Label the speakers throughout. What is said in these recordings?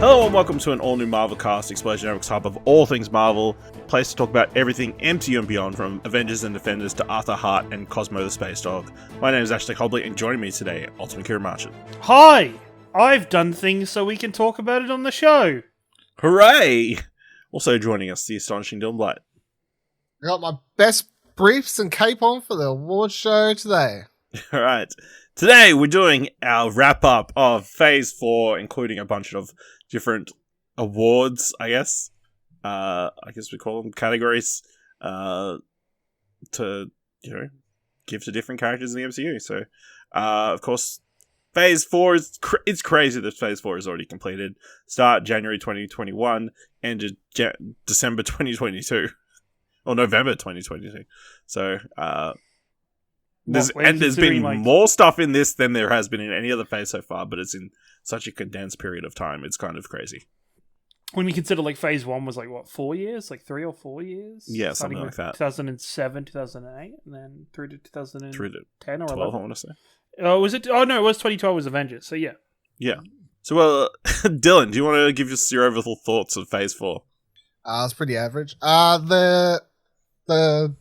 Speaker 1: Hello and welcome to an all-new Marvel cast, Explosion Network's hub of all things Marvel, place to talk about everything MCU and beyond, from Avengers and Defenders to Arthur Hart and Cosmo the Space Dog. My name is Ashley Hobley, and joining me today, Ultimate Ciaran Martian.
Speaker 2: Hi! I've done things so we can talk about it on the show.
Speaker 1: Hooray! Also joining us, the astonishing Dylan Blight.
Speaker 3: I got my best briefs and cape on for the award show today.
Speaker 1: Alright, today we're doing our wrap-up of Phase 4, including a bunch of different awards, I guess. I guess we call them categories, to, give to different characters in the MCU. So, of course, Phase 4 is, it's crazy that Phase 4 is already completed. Start January 2021, ended December 2022. Or November 2022. So, there's been more stuff in this than there has been in any other phase so far, but it's in such a condensed period of time. It's kind of crazy.
Speaker 2: When we consider phase 1 was 4 years? 3 or 4 years?
Speaker 1: Yeah, something like that.
Speaker 2: 2007, 2008, and then through to 2010 or
Speaker 1: 12,
Speaker 2: 11.
Speaker 1: I want to say.
Speaker 2: Oh, was it? Oh, no, it was 2012 was Avengers, so yeah.
Speaker 1: Yeah. So, Dylan, do you want to give us your overall thoughts of Phase 4?
Speaker 3: It's pretty average. The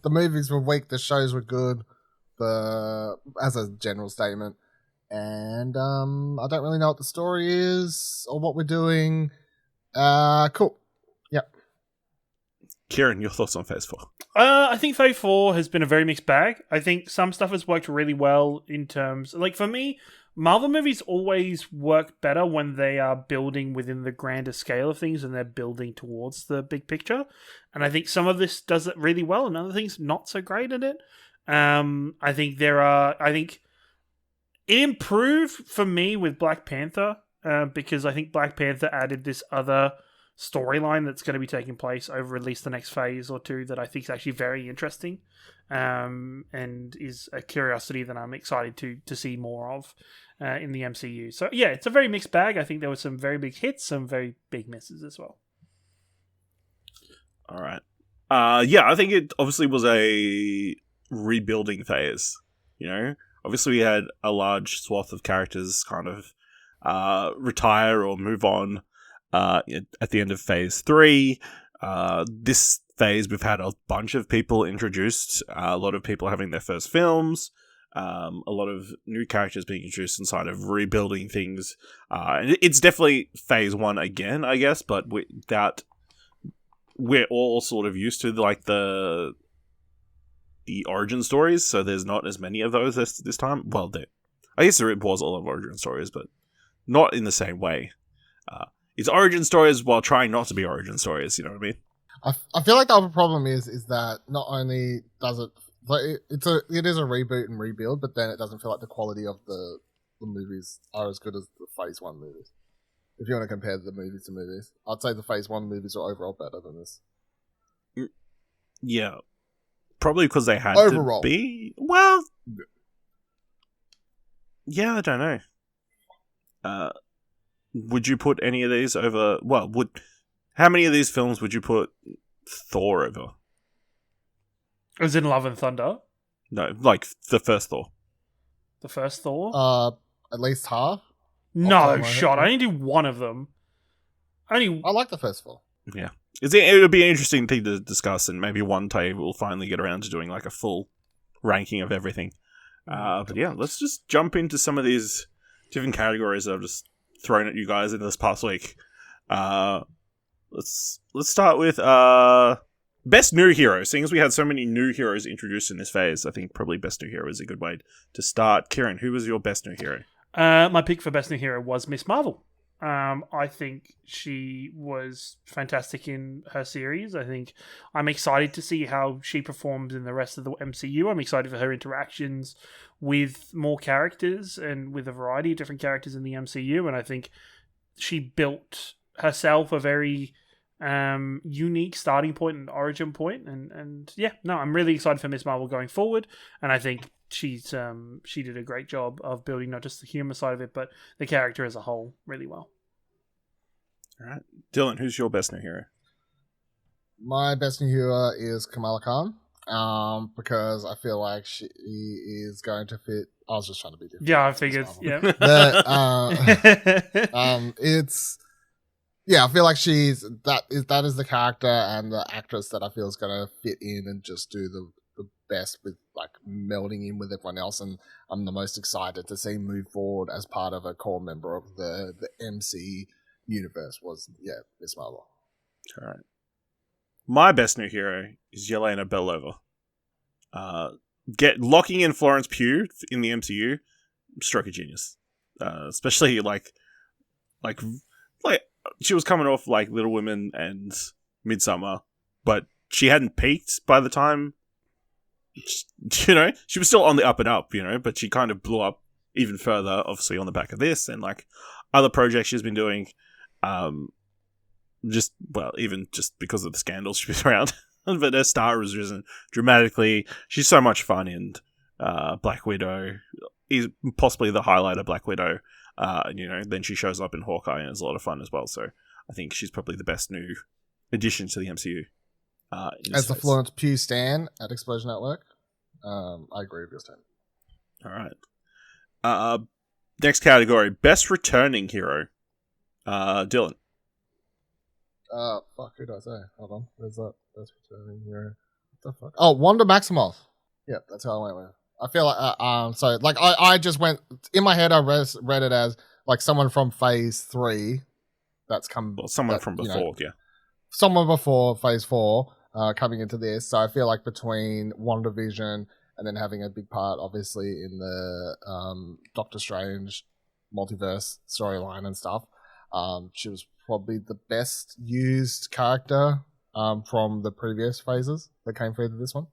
Speaker 3: movies were weak, the shows were good, as a general statement. And I don't really know what the story is or what we're doing. Cool. Yep.
Speaker 1: Ciaran, your thoughts on Phase 4?
Speaker 2: I think Phase 4 has been a very mixed bag. I think some stuff has worked really well in terms... for me, Marvel movies always work better when they are building within the grander scale of things and they're building towards the big picture. And I think some of this does it really well and other things not so great at it. I think it improved for me with Black Panther, because I think Black Panther added this other storyline that's going to be taking place over at least the next phase or two that I think is actually very interesting, and is a curiosity that I'm excited to see more of in the MCU. So yeah, it's a very mixed bag. I think there were some very big hits, some very big misses as well.
Speaker 1: All right. Yeah, I think it obviously was a rebuilding phase, Obviously, we had a large swath of characters kind of retire or move on at the end of Phase 3. This phase, we've had a bunch of people introduced, a lot of people having their first films, a lot of new characters being introduced inside of rebuilding things. It's definitely Phase 1 again, I guess, but we're all sort of used to the origin stories, so there's not as many of those this time. Well, I guess there was a lot of origin stories, but not in the same way. It's origin stories while trying not to be origin stories, you know what I mean?
Speaker 3: I feel like the other problem is that not only does it... it is a reboot and rebuild, but then it doesn't feel like the quality of the movies are as good as the Phase 1 movies. If you want to compare the movies to movies, I'd say the Phase 1 movies are overall better than this.
Speaker 1: Yeah. Probably because they had
Speaker 3: overall
Speaker 1: to be. Well, yeah, I don't know. Would you put any of these over? Well, how many of these films would you put Thor over?
Speaker 2: As in Love and Thunder?
Speaker 1: No, the first Thor.
Speaker 2: The first Thor?
Speaker 3: At least half.
Speaker 2: No shot. I only do one of them.
Speaker 3: I like the first Thor.
Speaker 1: Yeah. It would be an interesting thing to discuss, and maybe one day we'll finally get around to doing a full ranking of everything. But yeah, let's just jump into some of these different categories that I've just thrown at you guys in this past week. Let's start with Best New Hero. Seeing as we had so many new heroes introduced in this phase, I think probably Best New Hero is a good way to start. Ciaran, who was your Best New Hero?
Speaker 2: My pick for Best New Hero was Miss Marvel. I think she was fantastic in her series. I think I'm excited to see how she performs in the rest of the MCU. I'm excited for her interactions with more characters and with a variety of different characters in the MCU. And I think she built herself a very unique starting point and origin point. And yeah, no, I'm really excited for Miss Marvel going forward. And I think she did a great job of building not just the humor side of it, but the character as a whole really well.
Speaker 1: All right, Dylan, who's your Best New Hero?
Speaker 3: My Best New Hero is Kamala Khan, because I feel like she is going to fit. I was just trying to be different.
Speaker 2: Yeah, I figured. Yeah,
Speaker 3: but, it's yeah, I feel like that is the character and the actress that I feel is gonna fit in and just do the best with like melding in with everyone else, and I'm the most excited to see move forward as part of a core member of the MC universe was Miss Marvel.
Speaker 1: All right. My best new hero is Yelena Belova. Locking in Florence Pugh in the MCU, stroke of genius. Especially like she was coming off like Little Women and Midsummer, but she hadn't peaked by the time. You know, she was still on the up and up. You know, but she kind of blew up even further, obviously on the back of this and like other projects she's been doing. Even just because of the scandals she's been around. But her star has risen dramatically. She's so much fun in Black Widow. Is possibly the highlight of Black Widow. Then she shows up in Hawkeye and it's a lot of fun as well. So I think she's probably the best new addition to the MCU.
Speaker 3: As the Florence Pugh stan at Explosion Network, I agree with your stand.
Speaker 1: All right. Next category, best returning hero. Dylan.
Speaker 3: Who do I say? Hold on. Where's that? Best returning hero. What the fuck? Oh, Wanda Maximoff. Yeah, that's how I went with. I feel like, I just went, in my head I read it as, like, someone from Phase 3 that's come...
Speaker 1: Well, someone from before, yeah.
Speaker 3: Someone before Phase 4 coming into this, so I feel like between WandaVision and then having a big part, obviously, in the Doctor Strange multiverse storyline and stuff, she was probably the best used character from the previous phases that came through to this one.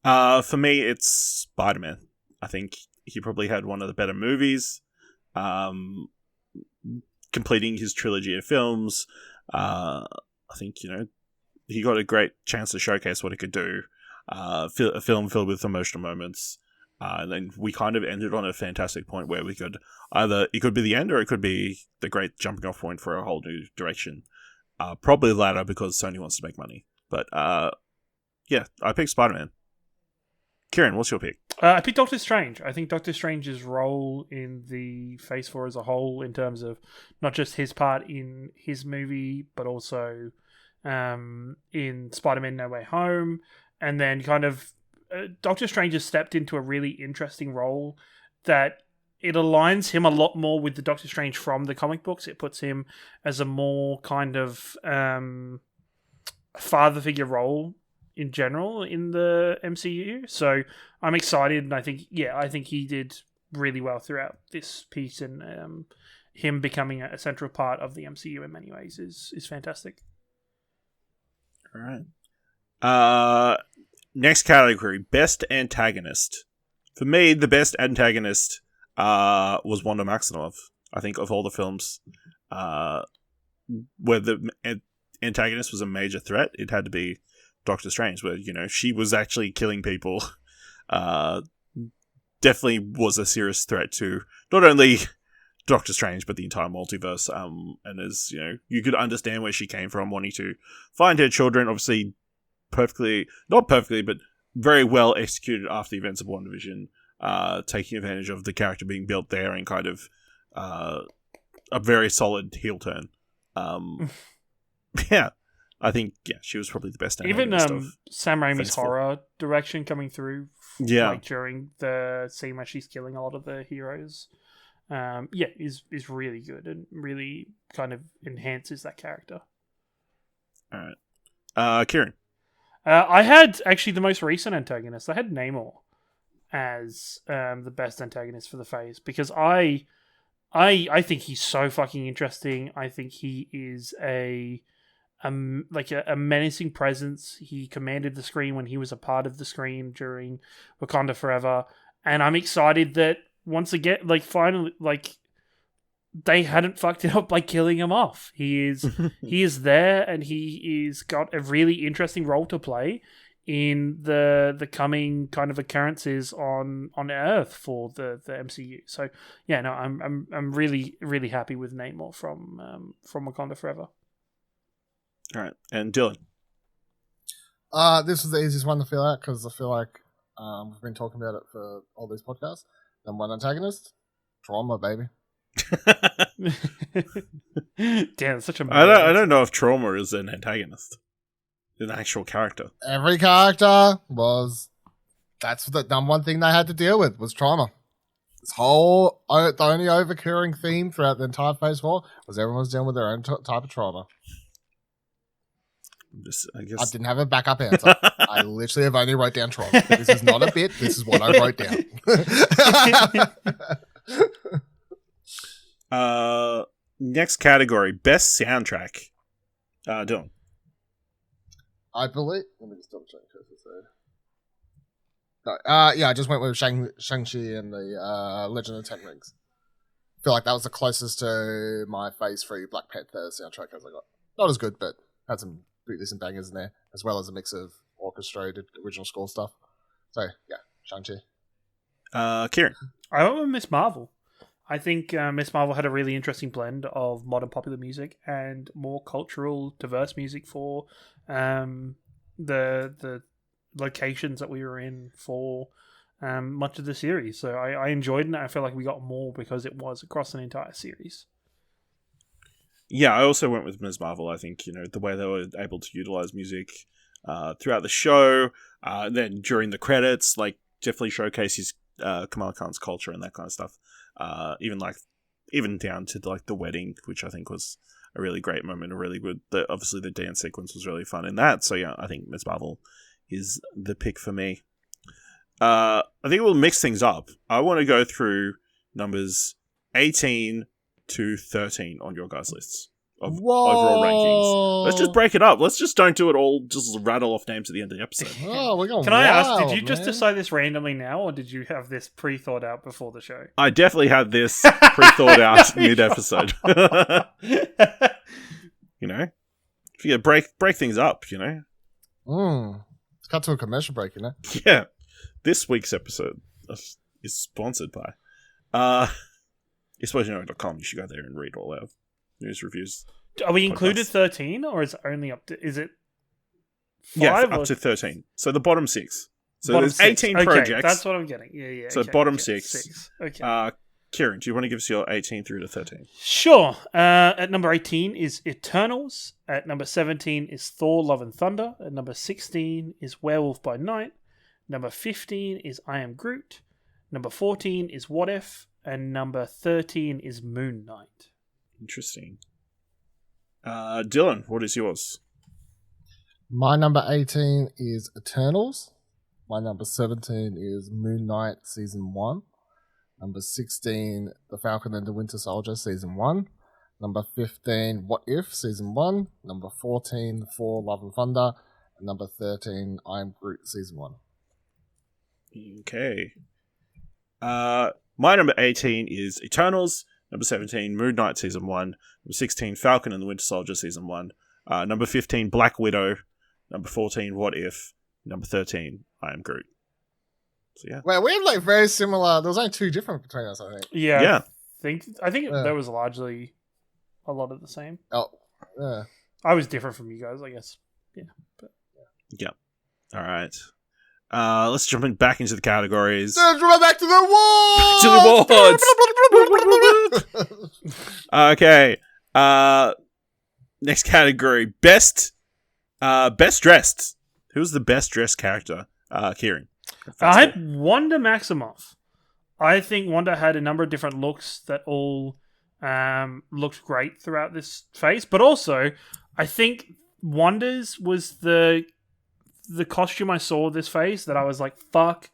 Speaker 1: For me, it's Spider-Man. I think he probably had one of the better movies. Completing his trilogy of films. I think, he got a great chance to showcase what he could do. A film filled with emotional moments. And then we kind of ended on a fantastic point where we could it could be the end or it could be the great jumping off point for a whole new direction. Probably the latter because Sony wants to make money. But I picked Spider-Man. Ciaran, what's your pick?
Speaker 2: I picked Doctor Strange. I think Doctor Strange's role in the Phase 4 as a whole, in terms of not just his part in his movie, but also in Spider-Man No Way Home, and then kind of Doctor Strange has stepped into a really interesting role that it aligns him a lot more with the Doctor Strange from the comic books. It puts him as a more kind of father figure role in general in the MCU. So I'm excited, and I think he did really well throughout this piece, and him becoming a central part of the MCU in many ways is fantastic.
Speaker 1: All right. Next category, best antagonist. For me, the best antagonist was Wanda Maximoff. I think of all the films where the antagonist was a major threat, it had to be Doctor Strange, where, she was actually killing people. Definitely was a serious threat to not only Doctor Strange, but the entire multiverse. And as, you could understand where she came from, wanting to find her children, obviously not perfectly, but very well executed after the events of WandaVision, taking advantage of the character being built there and kind of a very solid heel turn. Yeah. I think, she was probably the best.
Speaker 2: Even Sam Raimi's horror direction coming through, like during the scene where she's killing a lot of the heroes, is really good and really kind of enhances that character.
Speaker 1: All right, Ciaran.
Speaker 2: I had actually the most recent antagonist. I had Namor as the best antagonist for the phase because I think he's so fucking interesting. I think he is a menacing presence. He commanded the screen when he was a part of the screen during Wakanda Forever, and I'm excited that once again, finally, they hadn't fucked it up by killing him off. He is there, and he is got a really interesting role to play in the coming kind of occurrences on Earth for the MCU. So I'm really really happy with Namor from Wakanda Forever.
Speaker 1: All right, and Dylan.
Speaker 3: This was the easiest one to fill out because I feel like we've been talking about it for all these podcasts. Then one antagonist, trauma, baby.
Speaker 2: Damn, such a.
Speaker 1: I don't know if Trauma is an antagonist, an actual character.
Speaker 3: Every character was. That's the number one thing they had to deal with was trauma. This whole the only overcurring theme throughout the entire Phase 4 was everyone was dealing with their own type of trauma.
Speaker 1: I guess
Speaker 3: I didn't have a backup answer. I literally have only wrote down trauma. This is not a bit. This is what I wrote
Speaker 1: down. Next category: best soundtrack. Dylan.
Speaker 3: I believe. Let me just double check. No, yeah, I just went with Shang-Chi and the Legend of the Ten Rings. I feel like that was the closest to my Phase 3 Black Panther soundtrack as I got. Not as good, but had some decent bangers in there, as well as a mix of orchestrated original score stuff. So, yeah, Shang-Chi.
Speaker 1: Ciaran.
Speaker 2: I went with Miss Marvel. I think Miss Marvel had a really interesting blend of modern popular music and more cultural, diverse music for the locations that we were in for much of the series. So I enjoyed it, and I feel like we got more because it was across an entire series.
Speaker 1: Yeah, I also went with Ms. Marvel. I think, the way they were able to utilize music throughout the show, then during the credits, definitely showcases Kamala Khan's culture and that kind of stuff. Even down to the wedding, which I think was a really great moment, a really good. Obviously, the dance sequence was really fun in that. So yeah, I think Ms. Marvel is the pick for me. I think we'll mix things up. I want to go through numbers 18 to 13 on your guys' lists of overall rankings. Let's just break it up. Let's just don't do it all, just rattle off names at the end of the episode.
Speaker 3: Oh, we're going
Speaker 2: Can I ask,
Speaker 3: wild,
Speaker 2: did you just
Speaker 3: man.
Speaker 2: decide this randomly now, or did you have this pre-thought out before the show?
Speaker 1: I definitely had this pre-thought out mid-episode. If you break things up,
Speaker 3: Let's cut to a commercial break,
Speaker 1: Yeah. This week's episode is sponsored by exposure.com. You should go there and read all our news reviews.
Speaker 2: Are we included
Speaker 1: podcasts.
Speaker 2: 13, or is it only up to... Is it 5?
Speaker 1: Yeah,
Speaker 2: or
Speaker 1: up to 13. So the bottom 6. So
Speaker 2: bottom
Speaker 1: there's
Speaker 2: 6?
Speaker 1: 18
Speaker 2: Okay,
Speaker 1: projects.
Speaker 2: that's what I'm getting. Yeah.
Speaker 1: So
Speaker 2: okay,
Speaker 1: bottom
Speaker 2: okay,
Speaker 1: 6.
Speaker 2: Okay.
Speaker 1: Ciaran, do you want to give us your 18 through to 13?
Speaker 2: Sure. At number 18 is Eternals. At number 17 is Thor, Love and Thunder. At number 16 is Werewolf by Night. Number 15 is I Am Groot. Number 14 is What If. And number 13 is Moon Knight.
Speaker 1: Interesting. Dylan, what is yours?
Speaker 3: My number 18 is Eternals. My number 17 is Moon Knight Season 1. Number 16, The Falcon and the Winter Soldier Season 1. Number 15, What If Season 1. Number 14, Thor, Love and Thunder. And number 13, I Am Groot Season 1.
Speaker 1: Okay. My number 18 is Eternals. Number 17, Moon Knight Season 1. Number 16, Falcon and the Winter Soldier Season 1. Number 15, Black Widow. Number 14, What If. Number 13, I Am Groot. So yeah.
Speaker 3: Well, we had very similar. There was only 2 different between us, I think.
Speaker 2: Yeah. I think
Speaker 3: Yeah.
Speaker 2: there was largely a lot of the same.
Speaker 3: Oh, yeah.
Speaker 2: I was different from you guys, I guess. Yeah. But
Speaker 1: Yeah. All right. Let's jump back into the categories.
Speaker 3: Let's run back to the
Speaker 1: To Okay. Next category: best dressed. Who's the best dressed character? Ciaran.
Speaker 2: I had Wanda Maximoff. I think Wanda had a number of different looks that all looked great throughout this phase, but also I think Wanda's was the costume I saw this phase that I was like, fuck,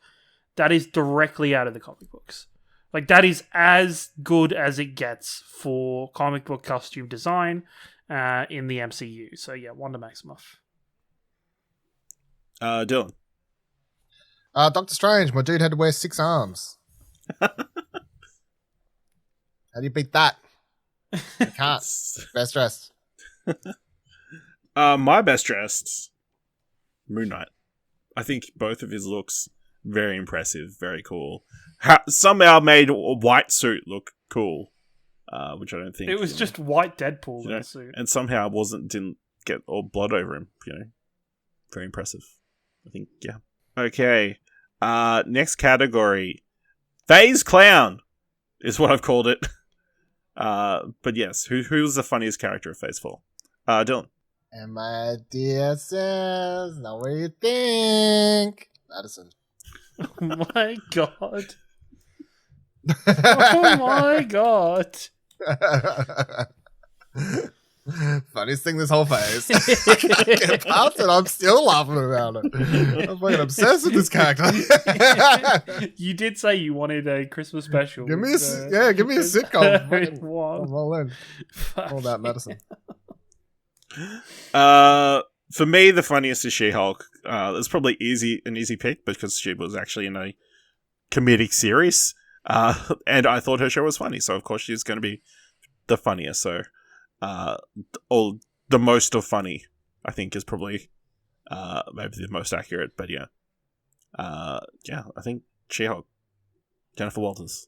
Speaker 2: that is directly out of the comic books. Like, that is as good as it gets for comic book costume design in the MCU. So yeah, Wanda Maximoff.
Speaker 1: Dylan.
Speaker 3: Doctor Strange, my dude had to wear 6 arms. How do you beat that? You can't. Best dressed.
Speaker 1: My best dressed, Moon Knight. I think both of his looks very impressive, very cool. Somehow made a white suit look cool, which I don't think
Speaker 2: It was just white Deadpool in the suit.
Speaker 1: and somehow didn't get all blood over him. Very impressive. I think, yeah. Okay. Next category, Phase Clown is what I've called it. But yes, who was the funniest character of Phase 4? Dylan.
Speaker 3: And my dear says, now what do you think? Madison.
Speaker 2: Oh my god. Oh my god.
Speaker 3: Funniest thing this whole phase. I can't get past it. I'm still laughing about it. I'm fucking obsessed with this character.
Speaker 2: You did say you wanted a Christmas special.
Speaker 3: Give me a sitcom. I'm
Speaker 2: One.
Speaker 3: all in.
Speaker 2: Fuck
Speaker 3: All about medicine.
Speaker 1: For me, the funniest is She-Hulk. It's probably an easy pick because she was actually in a comedic series. And I thought her show was funny, so of course she's going to be the funniest. So, or the most of funny, I think, is probably maybe the most accurate. But yeah, I think She-Hulk, Jennifer Walters.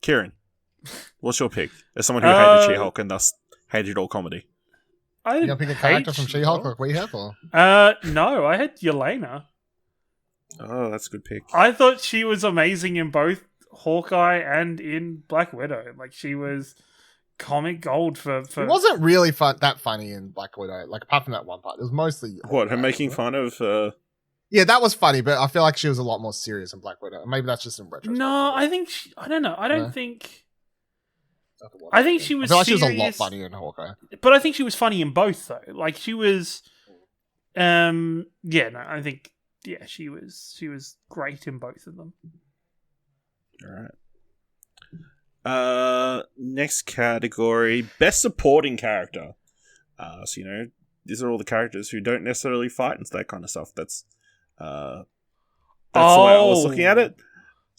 Speaker 1: Ciaran, what's your pick? As someone who hated She-Hulk and thus hated all comedy.
Speaker 2: I
Speaker 3: You
Speaker 2: didn't
Speaker 3: gonna pick a
Speaker 2: hate
Speaker 3: character from She-Hulk like we have, or?
Speaker 2: No, I had Yelena.
Speaker 1: Oh, that's a good pick.
Speaker 2: I thought she was amazing in both Hawkeye and in Black Widow. Like, she was comic gold for...
Speaker 3: It wasn't really that funny in Black Widow. Like, apart from that one part, it was mostly
Speaker 1: What, her making fun of...
Speaker 3: Yeah, that was funny, but I feel like she was a lot more serious in Black Widow. Maybe that's just in retrospect.
Speaker 2: No, I think... I don't know. I don't
Speaker 3: No?
Speaker 2: think... I think she was
Speaker 3: I feel like she was a lot
Speaker 2: serious,
Speaker 3: funnier in Hawkeye.
Speaker 2: but I think she was funny in both, though. Like, she was... I think... Yeah, she was great in both of them.
Speaker 1: Alright. Next category, Best Supporting Character. So, these are all the characters who don't necessarily fight and that kind of stuff. That's the way I was looking at it.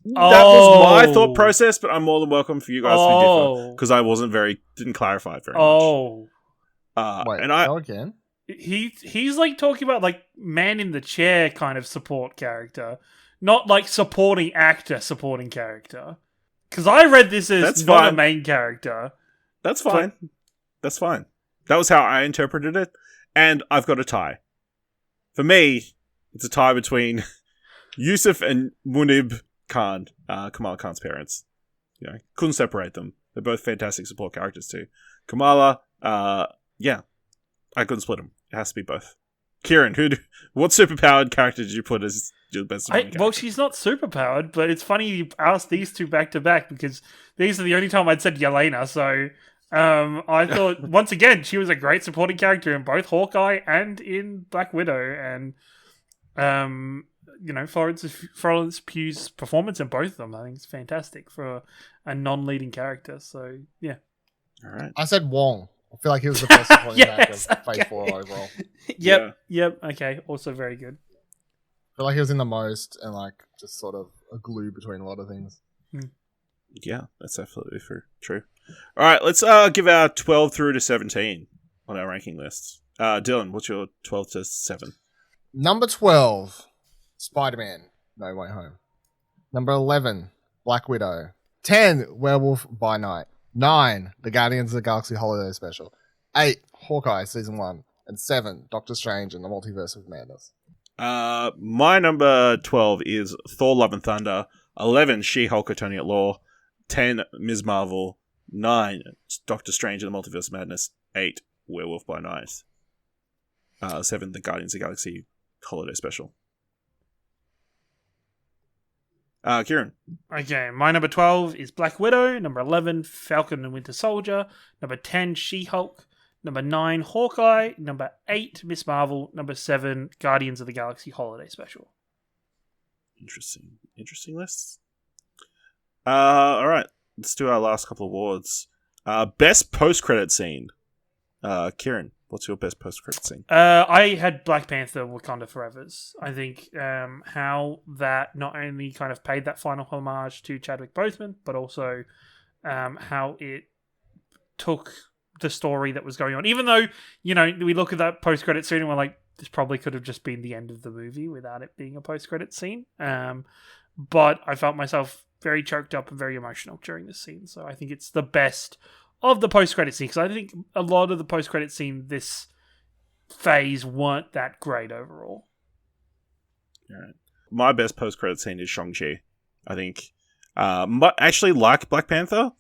Speaker 1: That was my thought process, but I'm more than welcome for you guys to differ because I didn't clarify it very much.
Speaker 3: Wait,
Speaker 1: and I
Speaker 3: go again?
Speaker 2: He's like talking about like man in the chair kind of support character, not like supporting character. Because I read this as
Speaker 1: That's
Speaker 2: not
Speaker 1: fine.
Speaker 2: a main character.
Speaker 1: That's fine. That's fine. That was how I interpreted it, and I've got a tie. For me, it's a tie between Yusuf and Munib Khan, Kamala Khan's parents. Couldn't separate them. They're both fantastic support characters too. Kamala, I couldn't split them. It has to be both. Ciaran, what superpowered character did you put as your best supporting character?
Speaker 2: Well, she's not superpowered, but it's funny you asked these two back to back because these are the only time I'd said Yelena. So I thought once again she was a great supporting character in both Hawkeye and in Black Widow, and Florence Pugh's performance in both of them, I think, is fantastic for a non-leading character. So yeah.
Speaker 1: All right.
Speaker 3: I said Wong. I feel like he was the best supporting character of Phase 4 overall.
Speaker 2: Yep. Okay. Also very good.
Speaker 3: I feel like he was in the most and like just sort of a glue between a lot of things.
Speaker 1: Yeah, that's absolutely true. All right, let's give our 12 through to 17 on our ranking lists. Dylan, what's your 12 to 7?
Speaker 3: Number 12, Spider-Man, No Way Home. Number 11, Black Widow. 10, Werewolf by Night. 9, The Guardians of the Galaxy Holiday Special. 8, Hawkeye Season 1. And 7, Doctor Strange and the Multiverse of Madness.
Speaker 1: My number 12 is Thor Love and Thunder. 11, She-Hulk Attorney at Law. 10, Ms. Marvel. 9, Doctor Strange and the Multiverse of Madness. 8, Werewolf by Night. 7, The Guardians of the Galaxy Holiday Special. Ciaran.
Speaker 2: Okay, my number 12 is Black Widow. Number 11, Falcon and Winter Soldier. Number 10, She-Hulk. Number 9, Hawkeye. Number 8, Miss Marvel. Number 7, Guardians of the Galaxy Holiday Special.
Speaker 1: Interesting lists. All right, let's do our last couple of awards. Best post-credit scene. Ciaran, what's your best post-credit scene?
Speaker 2: I had Black Panther Wakanda Forever's. I think how that not only kind of paid that final homage to Chadwick Boseman, but also how it took the story that was going on. Even though, we look at that post-credit scene and we're like, this probably could have just been the end of the movie without it being a post-credit scene. But I felt myself very choked up and very emotional during this scene. So I think it's the best of the post-credit scene, because I think a lot of the post-credit scene this phase weren't that great overall.
Speaker 1: All right. My best post-credit scene is Shang-Chi. I think, actually, like Black Panther,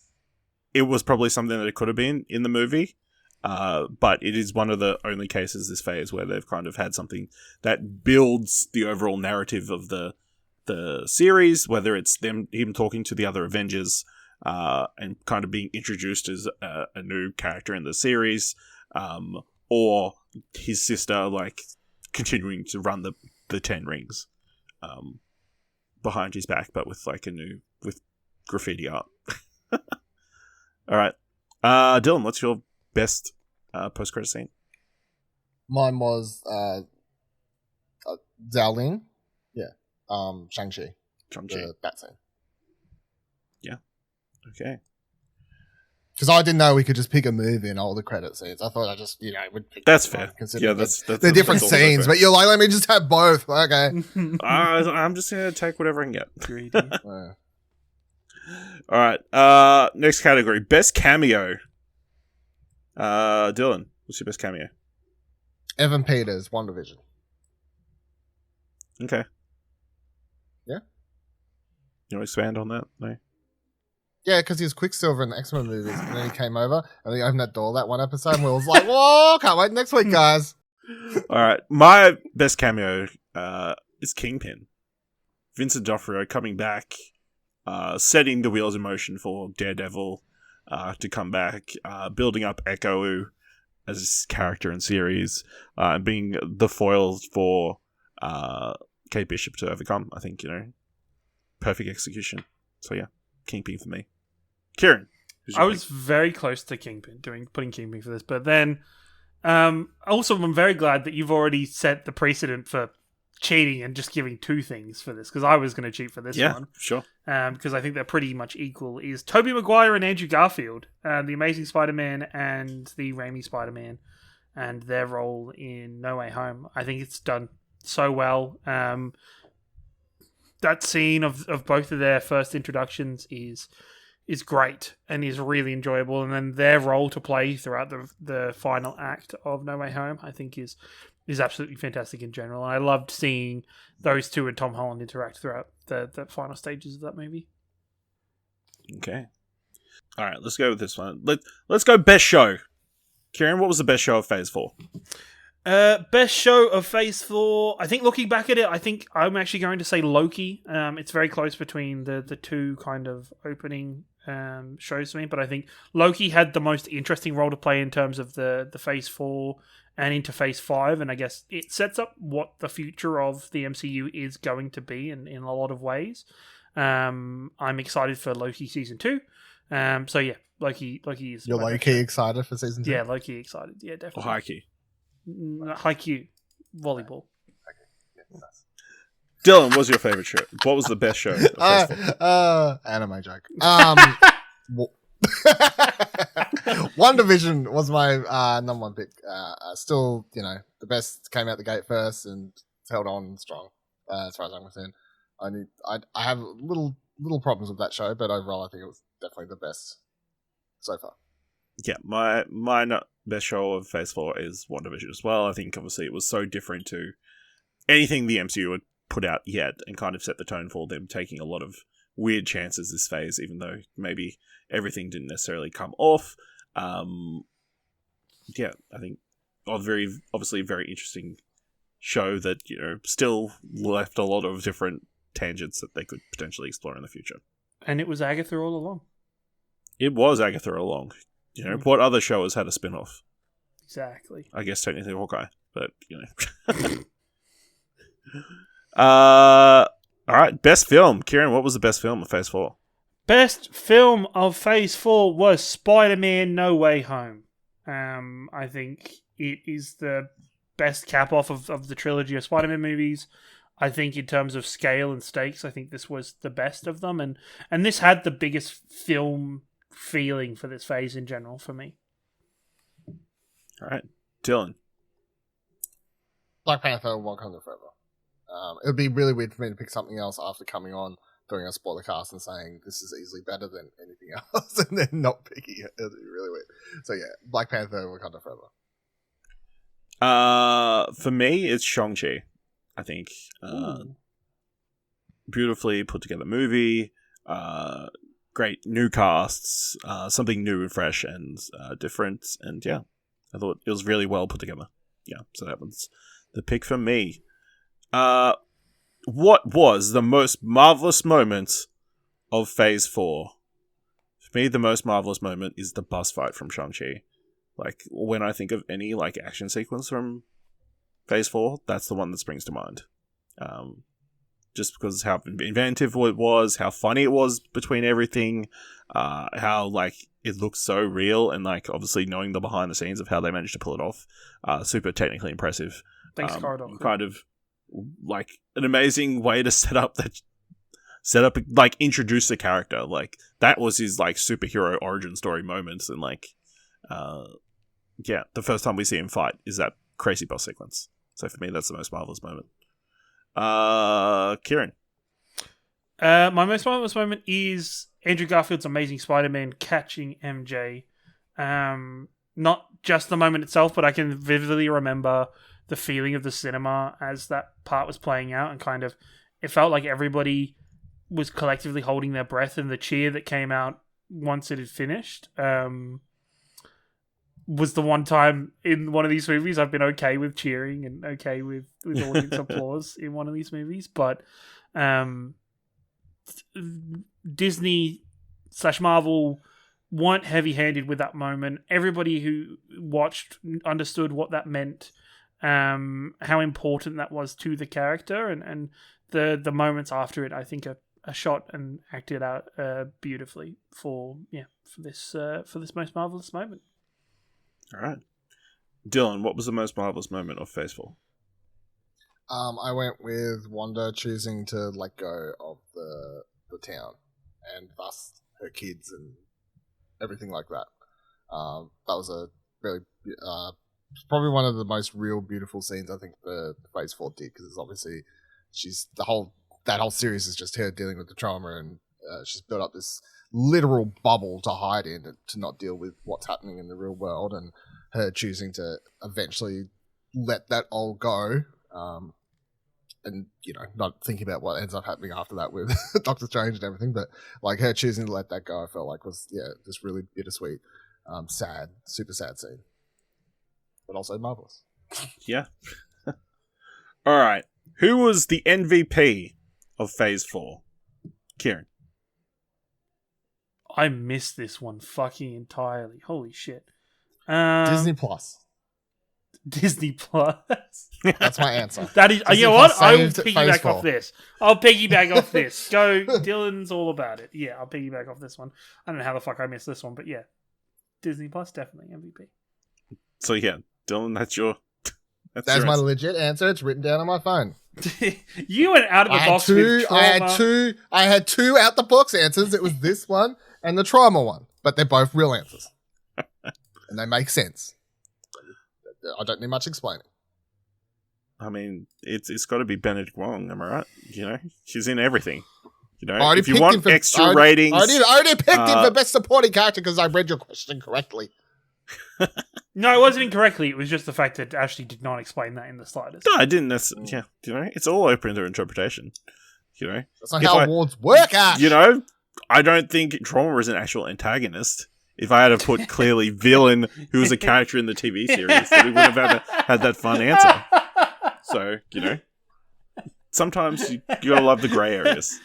Speaker 1: it was probably something that it could have been in the movie. But it is one of the only cases this phase where they've kind of had something that builds the overall narrative of the series, whether it's him talking to the other Avengers, and kind of being introduced as a new character in the series, or his sister like continuing to run the 10 rings behind his back, but with like with graffiti art. All right, Dylan, what's your best post-credit scene?
Speaker 3: Mine was Xiaolin. Yeah. Shang-Chi. The bat scene.
Speaker 1: Yeah. Okay.
Speaker 3: Because I didn't know we could just pick a movie and all the credit scenes. I thought I just, would pick.
Speaker 1: That's fair. Yeah,
Speaker 3: they're different scenes, but you're like, let me just have both. Okay.
Speaker 1: I'm just gonna take whatever I can get.
Speaker 2: Greedy.
Speaker 3: Yeah.
Speaker 1: All right. Next category: best cameo. Dylan, what's your best cameo?
Speaker 3: Evan Peters, WandaVision.
Speaker 1: Okay.
Speaker 3: Yeah.
Speaker 1: You want to expand on that? No.
Speaker 3: Yeah, because he was Quicksilver in the X-Men movies, and then he came over, and he opened that door that one episode, and we was like, whoa, can't wait next week, guys.
Speaker 1: All right. My best cameo is Kingpin. Vincent D'Onofrio coming back, setting the wheels in motion for Daredevil to come back, building up Echo as his character in series, and being the foil for Kate Bishop to overcome. I think, perfect execution. So yeah, Kingpin for me. Ciaran,
Speaker 2: I was very close to Kingpin, putting Kingpin for this, but then also I'm very glad that you've already set the precedent for cheating and just giving two things for this, because I was going to cheat for this one.
Speaker 1: Yeah, sure.
Speaker 2: Because I think they're pretty much equal, is Tobey Maguire and Andrew Garfield, the Amazing Spider-Man and the Raimi Spider-Man, and their role in No Way Home. I think it's done so well. That scene of both of their first introductions is great and is really enjoyable, and then their role to play throughout the final act of No Way Home, I think is absolutely fantastic in general. And I loved seeing those two and Tom Holland interact throughout the final stages of that movie.
Speaker 1: Okay. All right, let's go with this one. Let's go best show. Ciaran, what was the best show of Phase 4?
Speaker 2: Best show of Phase 4. I think looking back at it, I think I'm actually going to say Loki. It's very close between the two kind of opening shows to me, but I think Loki had the most interesting role to play in terms of the Phase 4 and into Phase 5, and I guess it sets up what the future of the MCU is going to be in a lot of ways. I'm excited for Loki Season 2. So yeah, Loki is...
Speaker 3: You're low-key excited for Season 2?
Speaker 2: Yeah, low-key excited. Yeah, definitely.
Speaker 1: Or high-key?
Speaker 2: High-key. Volleyball.
Speaker 3: Okay. Yeah, nice.
Speaker 1: Dylan, what was your favourite show? What was the best show?
Speaker 3: Anime joke. WandaVision was my number one pick. Still, the best came out the gate first and held on strong, as far as I'm concerned. I have little problems with that show, but overall I think it was definitely the best so far.
Speaker 1: Yeah, my best show of Phase 4 is WandaVision as well. I think obviously it was so different to anything the MCU had put out yet, and kind of set the tone for them taking a lot of weird chances this phase, even though maybe everything didn't necessarily come off. Yeah, I think obviously a very interesting show that, still left a lot of different tangents that they could potentially explore in the future.
Speaker 2: And it was Agatha all along.
Speaker 1: It was Agatha all along. What other show has had a spin-off?
Speaker 2: Exactly.
Speaker 1: I guess technically Hawkeye, but, all right, best film. Ciaran, what was the best film of Phase 4?
Speaker 2: Best film of Phase 4 was Spider-Man No Way Home. I think it is the best cap-off of the trilogy of Spider-Man movies. I think in terms of scale and stakes, I think this was the best of them. And this had the biggest film feeling for this phase in general for me.
Speaker 1: All right. Dylan.
Speaker 3: Black Panther, Wakanda Forever. It would be really weird for me to pick something else after coming on, doing a spoiler cast and saying this is easily better than anything else, and then not picking it. It would be really weird. So yeah, Black Panther, Wakanda Forever.
Speaker 1: For me, it's Shang-Chi. I think beautifully put together movie. great new casts, something new and fresh and different. And yeah, I thought it was really well put together. Yeah, so that was the pick for me. What was the most marvelous moment of Phase 4? For me, the most marvelous moment is the bus fight from Shang-Chi. Like, when I think of any, like, action sequence from Phase 4, that's the one that springs to mind. Just because how inventive it was, how funny it was between everything, how, like, it looks so real, and, like, obviously knowing the behind the scenes of how they managed to pull it off. Super technically impressive.
Speaker 2: Thanks, Corridor.
Speaker 1: Kind of, like, an amazing way to set up, like, introduce the character. Like, that was his, like, superhero origin story moment, and, like, yeah, the first time we see him fight is that crazy boss sequence. So for me, that's the most marvelous moment. Ciaran.
Speaker 2: My most marvelous moment is Andrew Garfield's Amazing Spider-Man catching MJ. Not just the moment itself, but I can vividly remember the feeling of the cinema as that part was playing out, and kind of it felt like everybody was collectively holding their breath, and the cheer that came out once it had finished was the one time in one of these movies I've been okay with cheering and okay with audience applause in one of these movies. But Disney/Marvel weren't heavy-handed with that moment. Everybody who watched understood what that meant, how important that was to the character, and the moments after it, I think, are shot and acted out beautifully for this most marvelous moment.
Speaker 1: All right, Dylan, what was the most marvelous moment of Phase 4?
Speaker 3: I went with Wanda choosing to let go of the town, and thus her kids and everything like that. That was a really probably one of the most real beautiful scenes I think the Phase 4 did, because it's obviously that whole series is just her dealing with the trauma, and she's built up this literal bubble to hide in, to not deal with what's happening in the real world, and her choosing to eventually let that all go, and not thinking about what ends up happening after that with Doctor Strange and everything, but like her choosing to let that go, I felt like was this really bittersweet, sad, super sad scene, but also marvelous.
Speaker 1: Yeah. All right, who was the MVP of Phase 4? Ciaran.
Speaker 2: I missed this one fucking entirely. Holy shit.
Speaker 3: Disney Plus.
Speaker 2: Disney Plus.
Speaker 3: That's my answer.
Speaker 2: That is.
Speaker 3: Disney
Speaker 2: You know what?
Speaker 3: Plus
Speaker 2: I will
Speaker 3: saved
Speaker 2: piggyback
Speaker 3: Phase 4.
Speaker 2: off this. I'll piggyback off this. Go. Dylan's all about it. Yeah, I'll piggyback off this one. I don't know how the fuck I missed this one, but yeah. Disney Plus, definitely MVP.
Speaker 1: So yeah, Dylan, that's your
Speaker 3: That's
Speaker 1: your
Speaker 3: my
Speaker 1: answer.
Speaker 3: legit answer. It's written down on my phone.
Speaker 2: You went out of the box with trauma.
Speaker 3: I had two out the box answers. It was this one and the trauma one, but they're both real answers, and they make sense. I don't need much explaining.
Speaker 1: I mean, it's got to be Benedict Wong, am I right? She's in everything.
Speaker 3: If
Speaker 1: you want extra ratings,
Speaker 3: I already picked him for best supporting character because I read your question correctly.
Speaker 2: No, it wasn't incorrectly. It was just the fact that Ashley did not explain that in the slightest.
Speaker 1: No, I didn't. Yeah, it's all open to interpretation.
Speaker 3: That's not how awards work, Ash.
Speaker 1: I don't think Trauma is an actual antagonist. If I had to put clearly villain, who was a character in the TV series, then we would have had that fun answer. So, sometimes you gotta love the grey areas.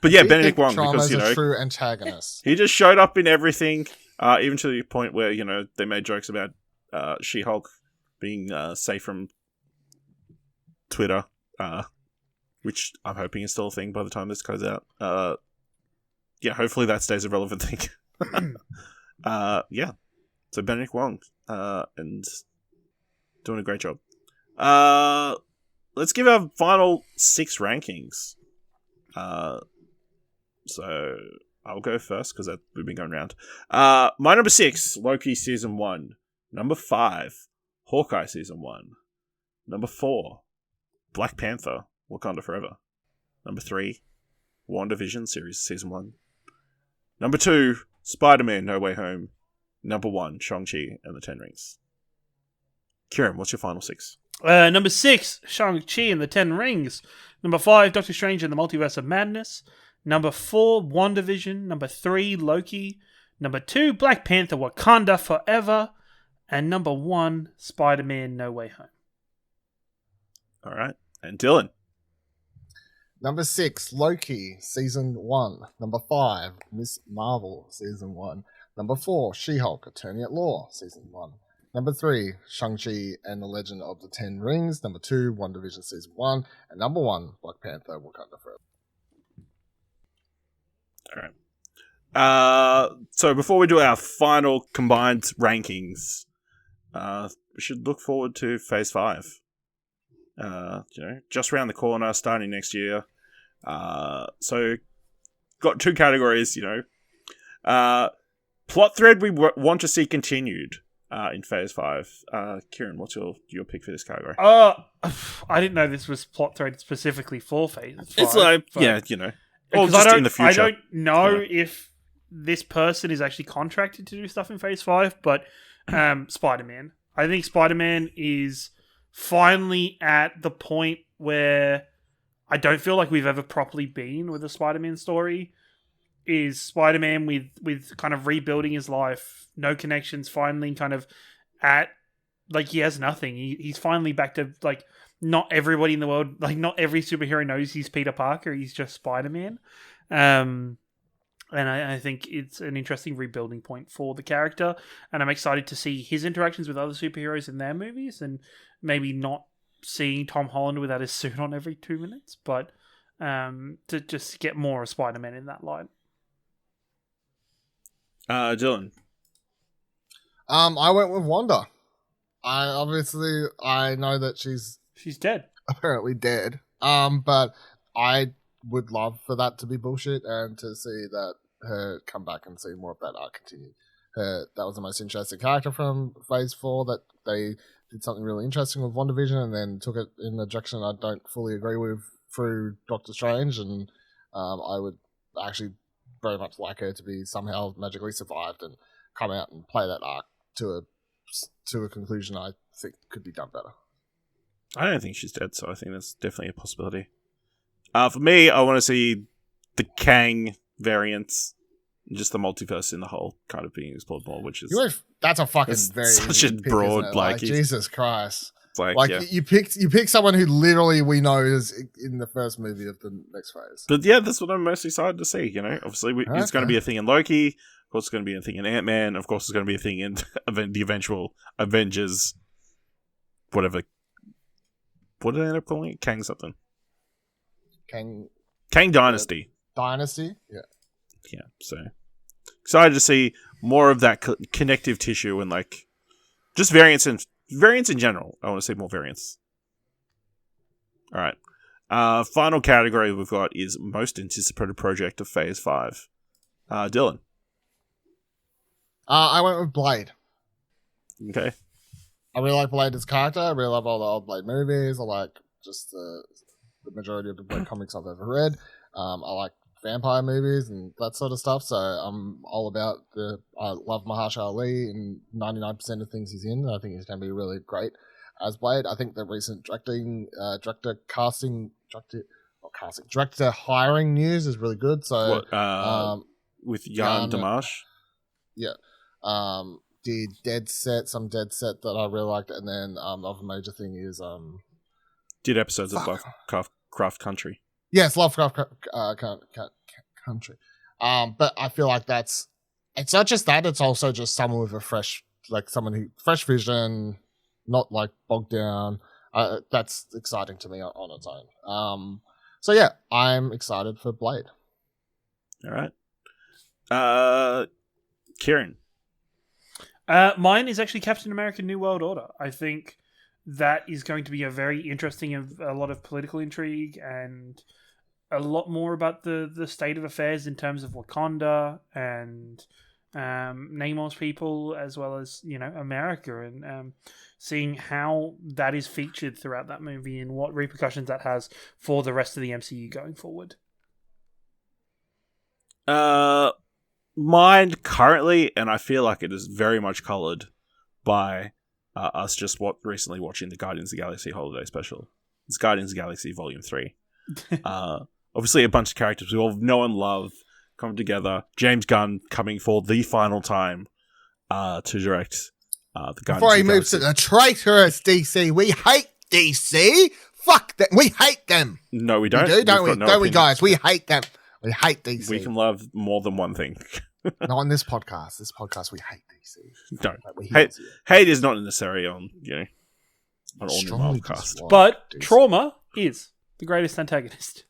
Speaker 1: But yeah, Benedict Wong, because
Speaker 3: a true antagonist.
Speaker 1: He just showed up in everything, even to the point where they made jokes about She-Hulk being safe from Twitter, which I'm hoping is still a thing by the time this goes out. Yeah, hopefully that stays a relevant thing. Yeah, so Benedict Wong, and doing a great job. Let's give our final 6 rankings. So I'll go first because we've been going around. My number 6, Loki Season 1. Number 5, Hawkeye Season 1. Number 4, Black Panther, Wakanda Forever. Number 3, WandaVision Series Season 1. Number 2, Spider-Man No Way Home. Number 1, Shang-Chi and the Ten Rings. Ciaran, what's your final 6?
Speaker 2: Number 6, Shang-Chi and the Ten Rings. Number 5, Doctor Strange and the Multiverse of Madness. Number 4, WandaVision. Number 3, Loki. Number 2, Black Panther: Wakanda Forever. And number 1, Spider-Man: No Way Home.
Speaker 1: All right. And Dylan.
Speaker 3: Number 6, Loki, Season 1. Number 5, Miss Marvel, Season 1. Number 4, She-Hulk, Attorney at Law, Season 1. Number 3, Shang-Chi and the Legend of the Ten Rings. Number 2, WandaVision Season 1. And number 1, Black Panther: Wakanda Forever.
Speaker 1: All right. So before we do our final combined rankings, we should look forward to Phase 5. Just around the corner, starting next year. So got 2 categories, plot thread we want to see continued in Phase 5. Ciaran, what's your pick for this category?
Speaker 2: I didn't know this was plot thread specifically for Phase 5.
Speaker 1: It's like, or just in the future.
Speaker 2: I don't know if this person is actually contracted to do stuff in Phase 5, but Spider-Man. I think Spider-Man is finally at the point where I don't feel like we've ever properly been with a Spider-Man story. Is Spider-Man with kind of rebuilding his life, no connections, finally kind of at, like, he has nothing. He's finally back to, like, not everybody in the world, like, not every superhero knows he's Peter Parker, he's just Spider-Man. And I think it's an interesting rebuilding point for the character, and I'm excited to see his interactions with other superheroes in their movies, and maybe not seeing Tom Holland without his suit on every 2 minutes, but to just get more of Spider-Man in that light.
Speaker 1: Dylan.
Speaker 3: I went with Wanda. I know that she's
Speaker 2: dead.
Speaker 3: Apparently dead. But I would love for that to be bullshit and to see that her come back and see more of that arc continue. That was the most interesting character from Phase 4, that they did something really interesting with WandaVision and then took it in a direction I don't fully agree with through Doctor Strange, and I would actually very much like her to be somehow magically survived and come out and play that arc to a conclusion I think could be done better.
Speaker 1: I don't think she's dead, so I think that's definitely a possibility. For me, I want to see the Kang variants, just the multiverse in the whole kind of being explored more, which is...
Speaker 3: That's a fucking very
Speaker 1: such a broad, like
Speaker 3: Jesus Christ.
Speaker 1: Yeah.
Speaker 3: you pick someone who literally we know is in the first movie of the next phase.
Speaker 1: But yeah, that's what I'm most excited to see, Obviously, it's going to be a thing in Loki, of course it's going to be a thing in Ant-Man, of course it's going to be a thing in the eventual Avengers, whatever. What did they end up calling it? Kang something. Kang Dynasty.
Speaker 3: Dynasty? Yeah.
Speaker 1: Yeah, so excited to see more of that connective tissue and, like, just variants in general. I want to see more variants. All right. Final category we've got is most anticipated project of Phase 5. Dylan.
Speaker 3: I went with Blade.
Speaker 1: Okay.
Speaker 3: I really like Blade as a character. I really love all the old Blade movies. I like just the majority of the Blade comics I've ever read. I like vampire movies and that sort of stuff. So I'm all about I love Mahershala Ali in 99% of things he's in. I think he's going to be really great as Blade. I think the recent director hiring news is really good. So
Speaker 1: with Jan Damash,
Speaker 3: yeah, did some Dead Set that I really liked, and then the other major thing is
Speaker 1: did episodes of Lovecraft Country.
Speaker 3: Yes, Lovecraft Country. But I feel like it's not just that; it's also just someone with a fresh vision, not like bogged down. That's exciting to me on its own. So yeah, I'm excited for Blade.
Speaker 1: All right, Ciaran.
Speaker 2: Mine is actually Captain America: New World Order. I think that is going to be a very interesting, a lot of political intrigue and a lot more about the state of affairs in terms of Wakanda and Namor's people, as well as America, and seeing how that is featured throughout that movie and what repercussions that has for the rest of the MCU going forward.
Speaker 1: Mine currently, and I feel like it is very much coloured by us just recently watching the Guardians of the Galaxy Holiday Special. It's Guardians of the Galaxy Volume 3. Obviously, a bunch of characters we all know and love coming together. James Gunn coming for the final time to direct the Guardians
Speaker 3: Before he
Speaker 1: of the
Speaker 3: moves to
Speaker 1: Galaxy.
Speaker 3: the traitorous DC, we hate DC. Fuck them. We hate them.
Speaker 1: No, we don't.
Speaker 3: We do, don't we?
Speaker 1: We've got no
Speaker 3: Don't we,
Speaker 1: opinion.
Speaker 3: guys? We hate them. We hate DC.
Speaker 1: We can love more than one thing.
Speaker 3: Not on this podcast. This podcast, we hate DC.
Speaker 1: Don't.
Speaker 3: Like, we
Speaker 1: Hate, hate is not necessary on, on all new
Speaker 3: Strongly
Speaker 1: Marvel cast.
Speaker 3: dislike
Speaker 2: But
Speaker 3: DC.
Speaker 2: Trauma is the greatest antagonist.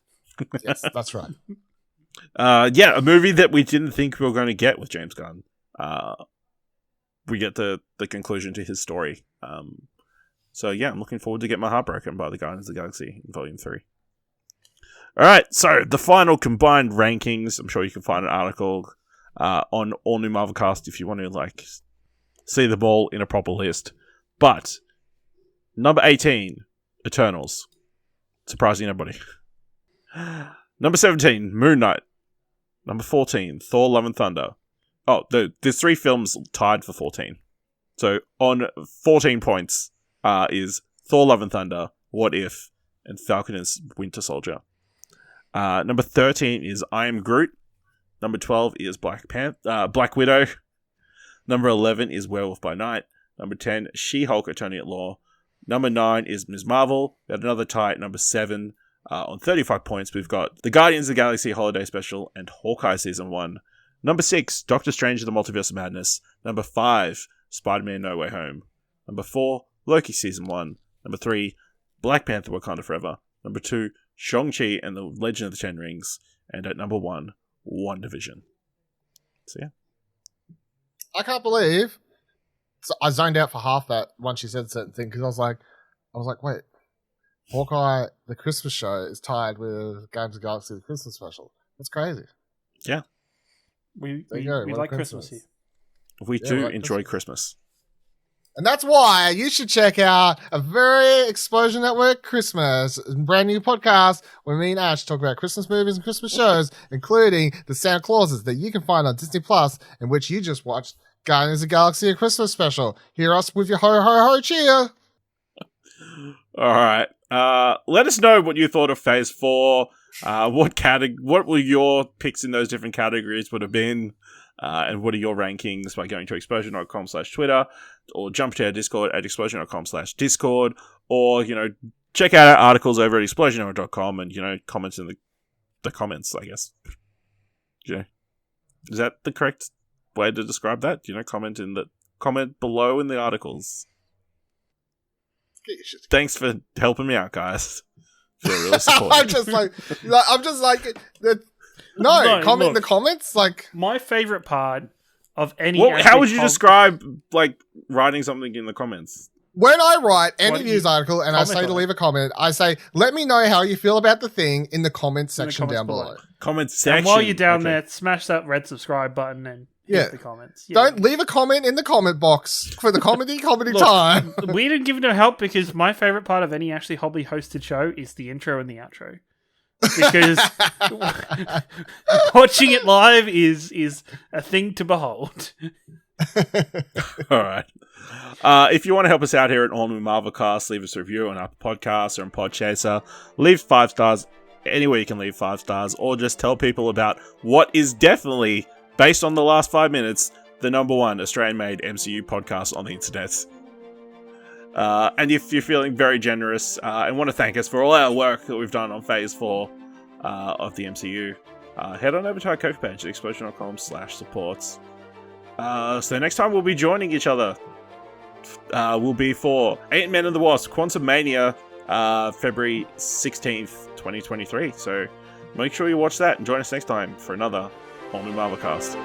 Speaker 3: Yes, that's right.
Speaker 1: A movie that we didn't think we were going to get with James Gunn. We get the conclusion to his story. So I'm looking forward to get my heart broken by the Guardians of the Galaxy in Volume 3. Alright, so the final combined rankings. I'm sure you can find an article on All New Marvel Cast if you want to see them all in a proper list. But number 18, Eternals. Surprising nobody. Number 17, Moon Knight. Number 14, Thor Love and Thunder. Oh, there's 3 films tied for 14. So on 14 points is Thor Love and Thunder, What If, and Falcon and Winter Soldier. Number 13 is I Am Groot. Number 12 is Black Widow. Number 11 is Werewolf by Night. Number 10, She-Hulk Attorney at Law. Number 9 is Ms. Marvel. We had another tie at number 7. On 35 points, we've got The Guardians of the Galaxy Holiday Special and Hawkeye Season 1. Number 6, Doctor Strange and the Multiverse of Madness. Number 5, Spider-Man No Way Home. Number 4, Loki Season 1. Number 3, Black Panther Wakanda Forever. Number 2, Shang-Chi and the Legend of the Ten Rings. And at number 1, WandaVision. So yeah.
Speaker 3: I can't believe I zoned out for half that once she said certain thing because I was like, wait, Hawkeye, the Christmas show is tied with Guardians of the Galaxy, the Christmas special. That's crazy.
Speaker 1: Yeah.
Speaker 2: We
Speaker 3: There you go. What a
Speaker 2: like Christmas
Speaker 3: coincidence.
Speaker 2: here.
Speaker 1: We
Speaker 3: Yeah,
Speaker 1: do
Speaker 3: we like
Speaker 1: enjoy Christmas.
Speaker 3: And that's why you should check out a very Explosion Network Christmas brand new podcast where me and Ash talk about Christmas movies and Christmas shows, including the Santa Clauses that you can find on Disney Plus, in which you just watched Guardians of the Galaxy a Christmas special. Hear us with your ho ho ho cheer.
Speaker 1: All right. Let us know what you thought of Phase 4. What were your picks in those different categories would have been? And what are your rankings by going to explosion.com/Twitter or jump to our Discord at explosion.com/Discord or, check out our articles over at explosion.com and, comment in the comments, I guess. Is that the correct way to describe that? Comment below in the articles. Thanks for helping me out, guys. Feel really supported.
Speaker 3: I'm just like, no, comment in the comments. Like,
Speaker 2: My favorite part of any.
Speaker 1: How would you describe writing something in the comments?
Speaker 3: when I write
Speaker 2: Why
Speaker 3: any
Speaker 2: don't
Speaker 3: news
Speaker 2: you
Speaker 3: article and I
Speaker 2: comment
Speaker 3: say
Speaker 2: on
Speaker 3: to
Speaker 2: it?
Speaker 3: leave a comment, I say, let me know how you feel about the thing in the comments
Speaker 2: In the
Speaker 3: section
Speaker 2: comments
Speaker 3: down
Speaker 2: below.
Speaker 3: below.
Speaker 1: Comment section.
Speaker 2: And while you're down
Speaker 1: Okay.
Speaker 2: there, smash that red subscribe button and
Speaker 3: Yeah.
Speaker 2: hit the comments. Yeah.
Speaker 3: Don't leave a comment in the comment box for the comedy
Speaker 2: Look,
Speaker 3: time.
Speaker 2: We didn't give no help because my favorite part of any Ashley Hobley hosted show is the intro and the outro. Because watching it live is a thing to behold.
Speaker 1: All right. If you want to help us out here at All New Marvel Cast, leave us a review on Apple Podcasts or on Podchaser. Leave 5 stars anywhere you can leave 5 stars, or just tell people about what is definitely, based on the last 5 minutes, the number 1 Australian-made MCU podcast on the internet. And if you're feeling very generous and want to thank us for all our work that we've done on Phase 4 of the MCU, head on over to our Ko-fi page at explosion.com/supports. So next time we'll be joining each other will be for Ant-Man and the Wasp Quantumania, February 16th, 2023. So make sure you watch that and join us next time for another All New Marvel Cast.